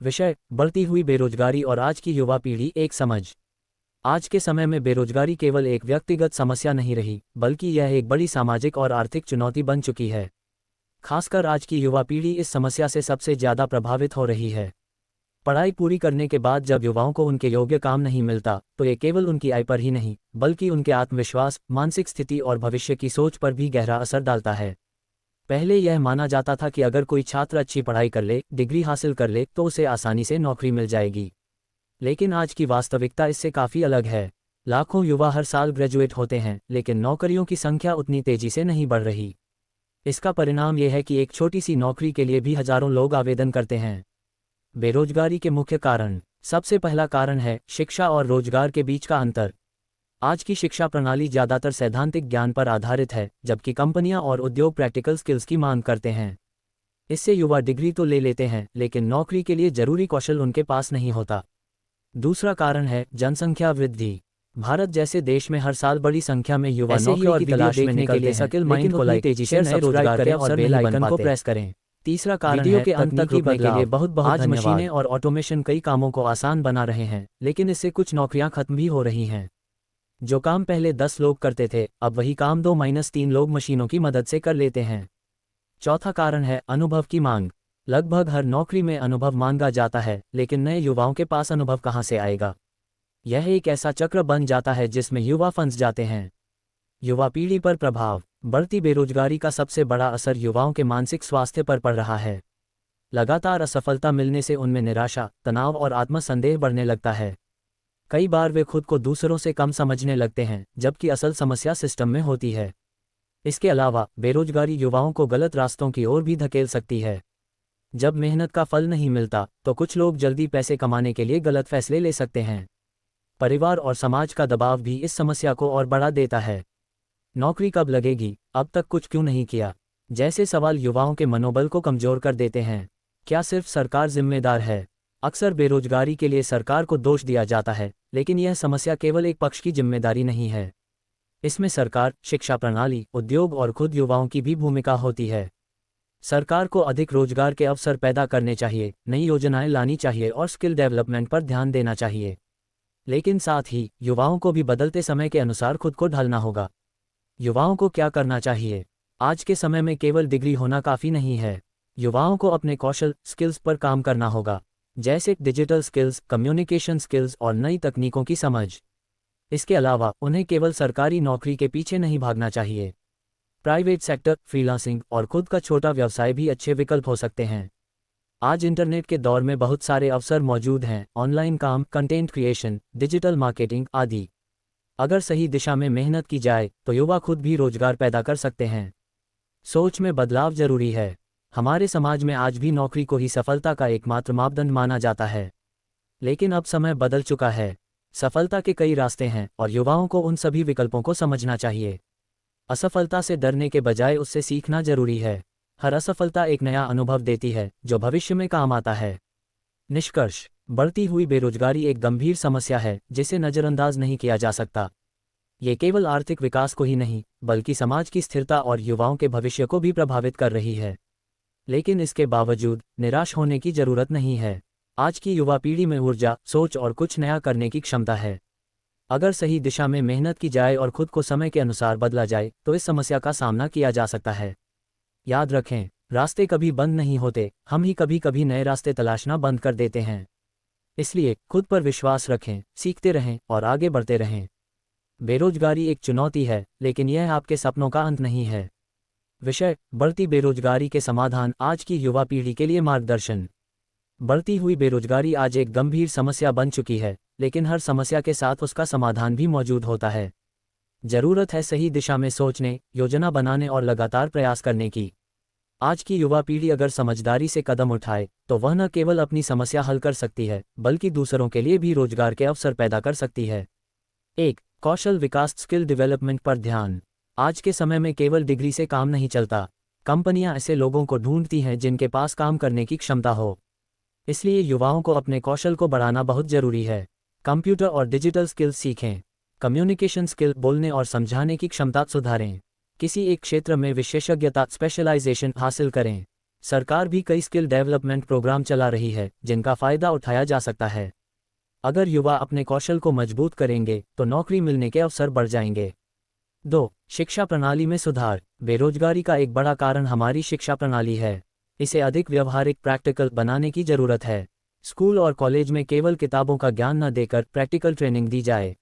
विषय: बढ़ती हुई बेरोजगारी और आज की युवा पीढ़ी एक समझ। आज के समय में बेरोजगारी केवल एक व्यक्तिगत समस्या नहीं रही, बल्कि यह एक बड़ी सामाजिक और आर्थिक चुनौती बन चुकी है। खासकर आज की युवा पीढ़ी इस समस्या से सबसे ज़्यादा प्रभावित हो रही है। पढ़ाई पूरी करने के बाद जब युवाओं को उनके योग्य काम नहीं मिलता, तो ये केवल उनकी आय पर ही नहीं, बल्कि उनके आत्मविश्वास, मानसिक स्थिति और भविष्य की सोच पर भी गहरा असर डालता है। पहले यह माना जाता था कि अगर कोई छात्र अच्छी पढ़ाई कर ले, डिग्री हासिल कर ले, तो उसे आसानी से नौकरी मिल जाएगी। लेकिन आज की वास्तविकता इससे काफ़ी अलग है। लाखों युवा हर साल ग्रेजुएट होते हैं, लेकिन नौकरियों की संख्या उतनी तेजी से नहीं बढ़ रही। इसका परिणाम यह है कि एक छोटी सी नौकरी के लिए भी हजारों लोग आवेदन करते हैं। बेरोजगारी के मुख्य कारण: सबसे पहला कारण है शिक्षा और रोजगार के बीच का अंतर। आज की शिक्षा प्रणाली ज़्यादातर सैद्धांतिक ज्ञान पर आधारित है, जबकि कंपनियां और उद्योग प्रैक्टिकल स्किल्स की मांग करते हैं। इससे युवा डिग्री तो ले लेते हैं, लेकिन नौकरी के लिए जरूरी कौशल उनके पास नहीं होता। दूसरा कारण है जनसंख्या वृद्धि। भारत जैसे देश में हर साल बड़ी संख्या में युवा नौकरी की तलाश में निकलते हैं, लेकिन उतनी तेजी से नए रोजगार के अवसर नहीं बन पाते। प्रेस करें। तीसरा कारण है के अंत तक रुकने के लिए बहुत आज मशीनें और ऑटोमेशन कई कामों को आसान बना रहे हैं, लेकिन इससे कुछ नौकरियां खत्म भी हो रही हैं। जो काम पहले 10 लोग करते थे, अब वही काम 2-3 लोग मशीनों की मदद से कर लेते हैं। चौथा कारण है अनुभव की मांग। लगभग हर नौकरी में अनुभव मांगा जाता है, लेकिन नए युवाओं के पास अनुभव कहाँ से आएगा? यह एक ऐसा चक्र बन जाता है जिसमें युवा फंस जाते हैं। युवा पीढ़ी पर प्रभाव: बढ़ती बेरोजगारी का सबसे बड़ा असर युवाओं के मानसिक स्वास्थ्य पर पड़ रहा है। लगातार असफलता मिलने से उनमें निराशा, तनाव और आत्मसंदेह बढ़ने लगता है। कई बार वे खुद को दूसरों से कम समझने लगते हैं, जबकि असल समस्या सिस्टम में होती है। इसके अलावा बेरोजगारी युवाओं को गलत रास्तों की ओर भी धकेल सकती है। जब मेहनत का फल नहीं मिलता, तो कुछ लोग जल्दी पैसे कमाने के लिए गलत फैसले ले सकते हैं। परिवार और समाज का दबाव भी इस समस्या को और बढ़ा देता है। नौकरी कब लगेगी, अब तक कुछ क्यों नहीं किया, जैसे सवाल युवाओं के मनोबल को कमजोर कर देते हैं। क्या सिर्फ सरकार जिम्मेदार है? अक्सर बेरोजगारी के लिए सरकार को दोष दिया जाता है, लेकिन यह समस्या केवल एक पक्ष की जिम्मेदारी नहीं है। इसमें सरकार, शिक्षा प्रणाली, उद्योग और खुद युवाओं की भी भूमिका होती है। सरकार को अधिक रोजगार के अवसर पैदा करने चाहिए, नई योजनाएं लानी चाहिए और स्किल डेवलपमेंट पर ध्यान देना चाहिए। लेकिन साथ ही युवाओं को भी बदलते समय के अनुसार खुद को ढालना होगा। युवाओं को क्या करना चाहिए? आज के समय में केवल डिग्री होना काफ़ी नहीं है। युवाओं को अपने कौशल, स्किल्स पर काम करना होगा, जैसे डिजिटल स्किल्स, कम्युनिकेशन स्किल्स और नई तकनीकों की समझ। इसके अलावा उन्हें केवल सरकारी नौकरी के पीछे नहीं भागना चाहिए। प्राइवेट सेक्टर, फ्रीलांसिंग और खुद का छोटा व्यवसाय भी अच्छे विकल्प हो सकते हैं। आज इंटरनेट के दौर में बहुत सारे अवसर मौजूद हैं: ऑनलाइन काम, कंटेंट क्रिएशन, डिजिटल मार्केटिंग आदि। अगर सही दिशा में मेहनत की जाए, तो युवा खुद भी रोजगार पैदा कर सकते हैं। सोच में बदलाव जरूरी है। हमारे समाज में आज भी नौकरी को ही सफलता का एकमात्र मापदंड माना जाता है, लेकिन अब समय बदल चुका है। सफलता के कई रास्ते हैं और युवाओं को उन सभी विकल्पों को समझना चाहिए। असफलता से डरने के बजाय उससे सीखना जरूरी है। हर असफलता एक नया अनुभव देती है, जो भविष्य में काम आता है। निष्कर्ष: बढ़ती हुई बेरोजगारी एक गंभीर समस्या है जिसे नज़रअंदाज नहीं किया जा सकता। ये केवल आर्थिक विकास को ही नहीं, बल्कि समाज की स्थिरता और युवाओं के भविष्य को भी प्रभावित कर रही है। लेकिन इसके बावजूद निराश होने की जरूरत नहीं है। आज की युवा पीढ़ी में ऊर्जा, सोच और कुछ नया करने की क्षमता है। अगर सही दिशा में मेहनत की जाए और खुद को समय के अनुसार बदला जाए, तो इस समस्या का सामना किया जा सकता है। याद रखें, रास्ते कभी बंद नहीं होते, हम ही कभी कभी नए रास्ते तलाशना बंद कर देते हैं। इसलिए खुद पर विश्वास रखें, सीखते रहें और आगे बढ़ते रहें। बेरोजगारी एक चुनौती है, लेकिन यह आपके सपनों का अंत नहीं है। विषय: बढ़ती बेरोजगारी के समाधान, आज की युवा पीढ़ी के लिए मार्गदर्शन। बढ़ती हुई बेरोजगारी आज एक गंभीर समस्या बन चुकी है, लेकिन हर समस्या के साथ उसका समाधान भी मौजूद होता है। जरूरत है सही दिशा में सोचने, योजना बनाने और लगातार प्रयास करने की। आज की युवा पीढ़ी अगर समझदारी से कदम उठाए, तो वह न केवल अपनी समस्या हल कर सकती है, बल्कि दूसरों के लिए भी रोजगार के अवसर पैदा कर सकती है। 1. कौशल विकास, स्किल डेवलपमेंट पर ध्यान। आज के समय में केवल डिग्री से काम नहीं चलता। कंपनियां ऐसे लोगों को ढूंढती हैं जिनके पास काम करने की क्षमता हो। इसलिए युवाओं को अपने कौशल को बढ़ाना बहुत जरूरी है। कंप्यूटर और डिजिटल स्किल्स सीखें। कम्युनिकेशन स्किल, बोलने और समझाने की क्षमता सुधारें। किसी एक क्षेत्र में विशेषज्ञता, स्पेशलाइजेशन हासिल करें। सरकार भी कई स्किल डेवलपमेंट प्रोग्राम चला रही है जिनका फ़ायदा उठाया जा सकता है। अगर युवा अपने कौशल को मजबूत करेंगे तो नौकरी मिलने के अवसर बढ़ जाएंगे। 2. शिक्षा प्रणाली में सुधार। बेरोजगारी का एक बड़ा कारण हमारी शिक्षा प्रणाली है। इसे अधिक व्यवहारिक प्रैक्टिकल बनाने की जरूरत है। स्कूल और कॉलेज में केवल किताबों का ज्ञान न देकर प्रैक्टिकल ट्रेनिंग दी जाए।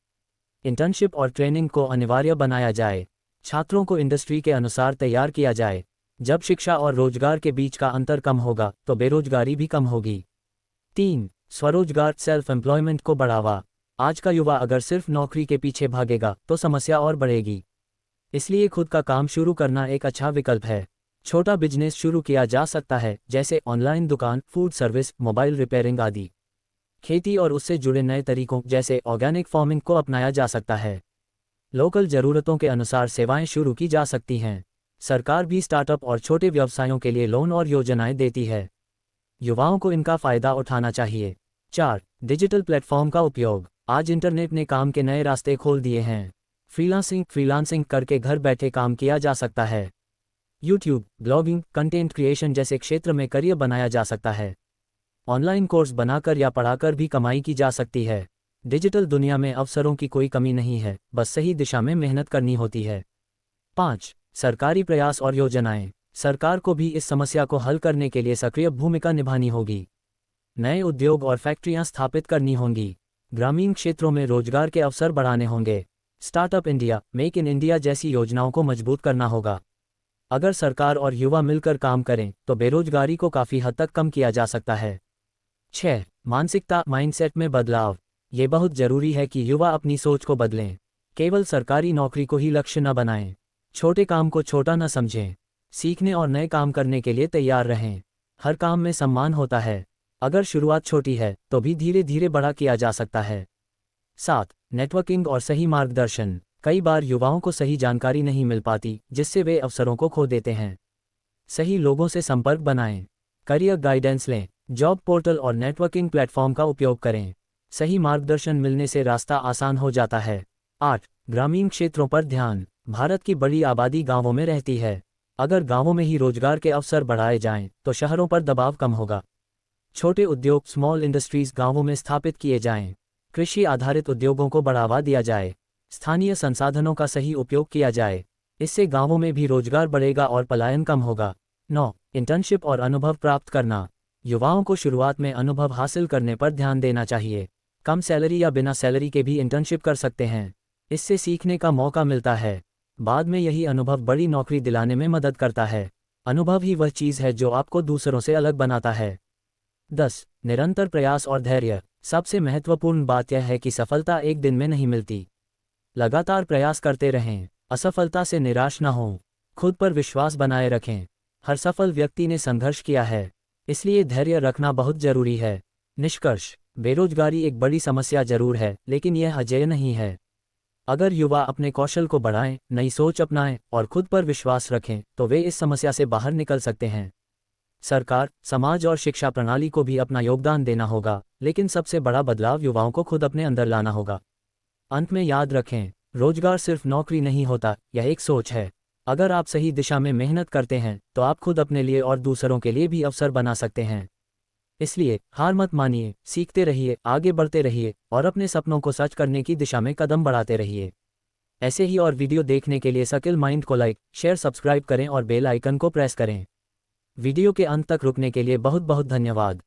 इंटर्नशिप और ट्रेनिंग को अनिवार्य बनाया जाए। छात्रों को इंडस्ट्री के अनुसार तैयार किया जाए। जब शिक्षा और रोजगार के बीच का अंतर कम होगा तो बेरोजगारी भी कम होगी। 3. स्वरोजगार सेल्फ एम्प्लॉयमेंट को बढ़ावा। आज का युवा अगर सिर्फ नौकरी के पीछे भागेगा तो समस्या और बढ़ेगी। इसलिए खुद का काम शुरू करना एक अच्छा विकल्प है। छोटा बिजनेस शुरू किया जा सकता है, जैसे ऑनलाइन दुकान, फूड सर्विस, मोबाइल रिपेयरिंग आदि। खेती और उससे जुड़े नए तरीकों जैसे ऑर्गेनिक फार्मिंग को अपनाया जा सकता है। लोकल ज़रूरतों के अनुसार सेवाएं शुरू की जा सकती हैं। सरकार भी स्टार्टअप और छोटे व्यवसायों के लिए लोन और योजनाएं देती है। युवाओं को इनका फ़ायदा उठाना चाहिए। 4. डिजिटल प्लेटफॉर्म का उपयोग। आज इंटरनेट ने काम के नए रास्ते खोल दिए हैं। फ्रीलांसिंग करके घर बैठे काम किया जा सकता है। यूट्यूब, ब्लॉगिंग, कंटेंट क्रिएशन जैसे क्षेत्र में करियर बनाया जा सकता है। ऑनलाइन कोर्स बनाकर या पढ़ाकर भी कमाई की जा सकती है। डिजिटल दुनिया में अवसरों की कोई कमी नहीं है, बस सही दिशा में मेहनत करनी होती है। 5. सरकारी प्रयास और योजनाएं। सरकार को भी इस समस्या को हल करने के लिए सक्रिय भूमिका निभानी होगी। नए उद्योग और फैक्ट्रियां स्थापित करनी होंगी। ग्रामीण क्षेत्रों में रोजगार के अवसर बढ़ाने होंगे। Startup India, make in India जैसी योजनाओं को मजबूत करना होगा। अगर सरकार और युवा मिलकर काम करें तो बेरोजगारी को काफ़ी हद तक कम किया जा सकता है। 6. मानसिकता माइंडसेट में बदलाव। ये बहुत ज़रूरी है कि युवा अपनी सोच को बदलें। केवल सरकारी नौकरी को ही लक्ष्य न बनाएं। छोटे काम को छोटा न समझें। सीखने और नए काम करने के लिए तैयार रहें। हर काम में सम्मान होता है। अगर शुरुआत छोटी है तो भी धीरे धीरे बड़ा किया जा सकता है। 7. नेटवर्किंग और सही मार्गदर्शन। कई बार युवाओं को सही जानकारी नहीं मिल पाती, जिससे वे अवसरों को खो देते हैं। सही लोगों से संपर्क बनाएं। करियर गाइडेंस लें। जॉब पोर्टल और नेटवर्किंग प्लेटफॉर्म का उपयोग करें। सही मार्गदर्शन मिलने से रास्ता आसान हो जाता है। 8. ग्रामीण क्षेत्रों पर ध्यान। भारत की बड़ी आबादी गांवों में रहती है। अगर गांवों में ही रोजगार के अवसर बढ़ाए जाएं तो शहरों पर दबाव कम होगा। छोटे उद्योग स्मॉल इंडस्ट्रीज गांवों में स्थापित किए जाएं। कृषि आधारित उद्योगों को बढ़ावा दिया जाए। स्थानीय संसाधनों का सही उपयोग किया जाए। इससे गांवों में भी रोजगार बढ़ेगा और पलायन कम होगा। 9. इंटर्नशिप और अनुभव प्राप्त करना। युवाओं को शुरुआत में अनुभव हासिल करने पर ध्यान देना चाहिए। कम सैलरी या बिना सैलरी के भी इंटर्नशिप कर सकते हैं। इससे सीखने का मौका मिलता है। बाद में यही अनुभव बड़ी नौकरी दिलाने में मदद करता है। अनुभव ही वह चीज़ है जो आपको दूसरों से अलग बनाता है। 10. निरंतर प्रयास और धैर्य। सबसे महत्वपूर्ण बात यह है कि सफलता एक दिन में नहीं मिलती। लगातार प्रयास करते रहें। असफलता से निराश न हों। खुद पर विश्वास बनाए रखें। हर सफल व्यक्ति ने संघर्ष किया है, इसलिए धैर्य रखना बहुत जरूरी है। निष्कर्ष, बेरोजगारी एक बड़ी समस्या जरूर है, लेकिन यह अजेय नहीं है। अगर युवा अपने कौशल को बढ़ाएं, नई सोच अपनाएं और खुद पर विश्वास रखें तो वे इस समस्या से बाहर निकल सकते हैं। सरकार, समाज और शिक्षा प्रणाली को भी अपना योगदान देना होगा, लेकिन सबसे बड़ा बदलाव युवाओं को खुद अपने अंदर लाना होगा। अंत में याद रखें, रोजगार सिर्फ नौकरी नहीं होता, यह एक सोच है। अगर आप सही दिशा में मेहनत करते हैं तो आप खुद अपने लिए और दूसरों के लिए भी अवसर बना सकते हैं। इसलिए हार मत मानिए, सीखते रहिए, आगे बढ़ते रहिए और अपने सपनों को सच करने की दिशा में कदम बढ़ाते रहिए। ऐसे ही और वीडियो देखने के लिए स्किल माइंड को लाइक, शेयर, सब्सक्राइब करें और बेल आइकन को प्रेस करें। वीडियो के अंत तक रुकने के लिए बहुत बहुत धन्यवाद।